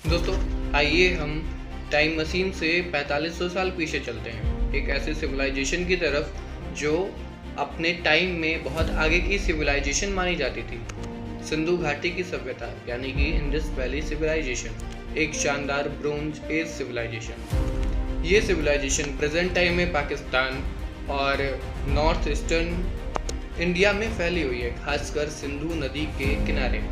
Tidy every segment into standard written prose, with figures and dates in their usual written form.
दोस्तों, आइए हम टाइम मशीन से 4500 साल पीछे चलते हैं, एक ऐसे सिविलाइजेशन की तरफ जो अपने टाइम में बहुत आगे की सिविलाइजेशन मानी जाती थी। सिंधु घाटी की सभ्यता यानी कि इंडस वैली सिविलाइजेशन, एक शानदार ब्रोंज एज सिविलाइजेशन। ये सिविलाइजेशन प्रेजेंट टाइम में पाकिस्तान और नॉर्थ ईस्टर्न इंडिया में फैली हुई है, खासकर सिंधु नदी के किनारे।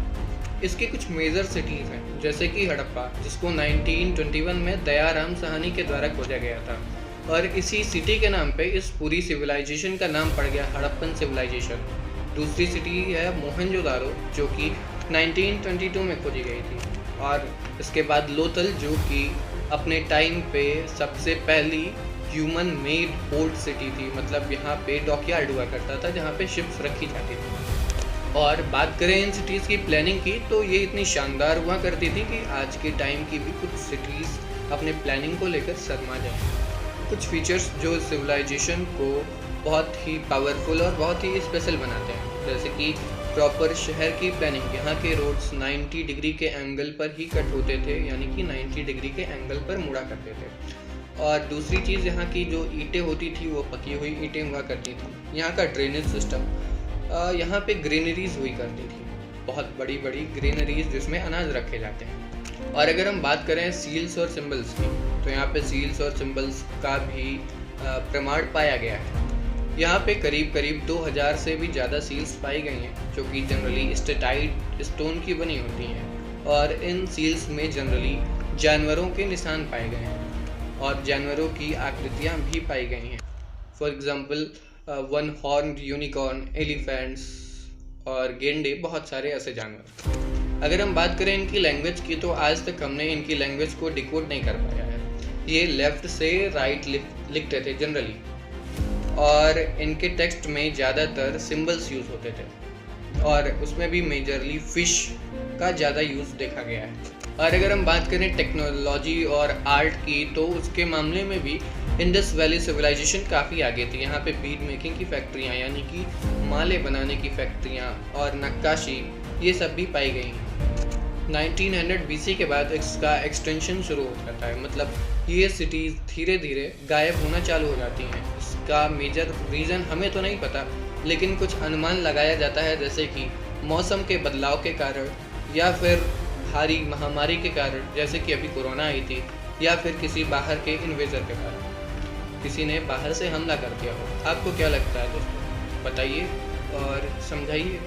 इसके कुछ मेजर सिटीज़ हैं, जैसे कि हड़प्पा, जिसको 1921 में दयाराम साहनी के द्वारा खोजा गया था, और इसी सिटी के नाम पे इस पूरी सिविलाइजेशन का नाम पड़ गया हड़प्पन सिविलाइजेशन। दूसरी सिटी है मोहनजोदारो, जो कि 1922 में खोजी गई थी, और इसके बाद लोथल, जो कि अपने टाइम पे सबसे पहली ह्यूमन मेड पोर्ट सिटी थी। मतलब यहाँ पे डॉकयार्ड हुआ करता था जहाँ पे शिप्स रखी जाती थी। और बात करें इन सिटीज़ की प्लानिंग की, तो ये इतनी शानदार हुआ करती थी कि आज के टाइम की भी कुछ सिटीज़ अपने प्लानिंग को लेकर शर्मा जाए। कुछ फीचर्स जो सिविलाइजेशन को बहुत ही पावरफुल और बहुत ही स्पेशल बनाते हैं, जैसे कि प्रॉपर शहर की प्लानिंग। यहाँ के रोड्स 90 डिग्री के एंगल पर ही कट होते थे, यानी कि 90 डिग्री के एंगल पर मुड़ा करते थे। और दूसरी चीज़, यहाँ की जो ईंटें होती थी वो पकी हुई ईंटें हुआ करती थी। यहाँ का ड्रेनेज सिस्टम, यहाँ पे ग्रीनरीज हुई करती थी, बहुत बड़ी बड़ी ग्रीनरीज जिसमें अनाज रखे जाते हैं। और अगर हम बात करें सील्स और सिंबल्स की, तो यहाँ पे सील्स और सिंबल्स का भी प्रमाण पाया गया है। यहाँ पे करीब करीब 2000 से भी ज़्यादा सील्स पाई गई हैं, जो कि जनरली स्टेटाइट स्टोन की बनी होती हैं। और इन सील्स में जनरली जानवरों के निशान पाए गए हैं और जानवरों की आकृतियाँ भी पाई गई हैं। For example one horn unicorn, elephants और गेंडे, बहुत सारे ऐसे जानवर। अगर हम बात करें इनकी लैंग्वेज की, तो आज तक हमने इनकी लैंग्वेज को डिकोड नहीं कर पाया है। ये लेफ़्ट से राइट लिखते थे जनरली, और इनके टेक्स्ट में ज़्यादातर सिंबल्स यूज़ होते थे, और उसमें भी मेजरली फ़िश का ज़्यादा यूज़ देखा गया है। और अगर हम बात करें टेक्नोलॉजी और आर्ट की, तो उसके मामले में भी इंडस वैली सिविलाइजेशन काफ़ी आगे थी। यहाँ पे बीड मेकिंग की फैक्ट्रियाँ, यानी कि माले बनाने की फैक्ट्रियाँ और नक्काशी, ये सब भी पाई गई हैं। 1900 BC के बाद इसका एक्सटेंशन शुरू हो जाता है, मतलब ये सिटीज़ धीरे धीरे गायब होना चालू हो जाती हैं। इसका मेजर रीज़न हमें तो नहीं पता, लेकिन कुछ अनुमान लगाया जाता है, जैसे कि मौसम के बदलाव के कारण, या फिर भारी महामारी के कारण, जैसे कि अभी कोरोना आई थी, या फिर किसी बाहर के इन्वेजर के कारण, किसी ने बाहर से हमला कर दिया हो। आपको क्या लगता है दोस्तों? बताइए और समझाइए।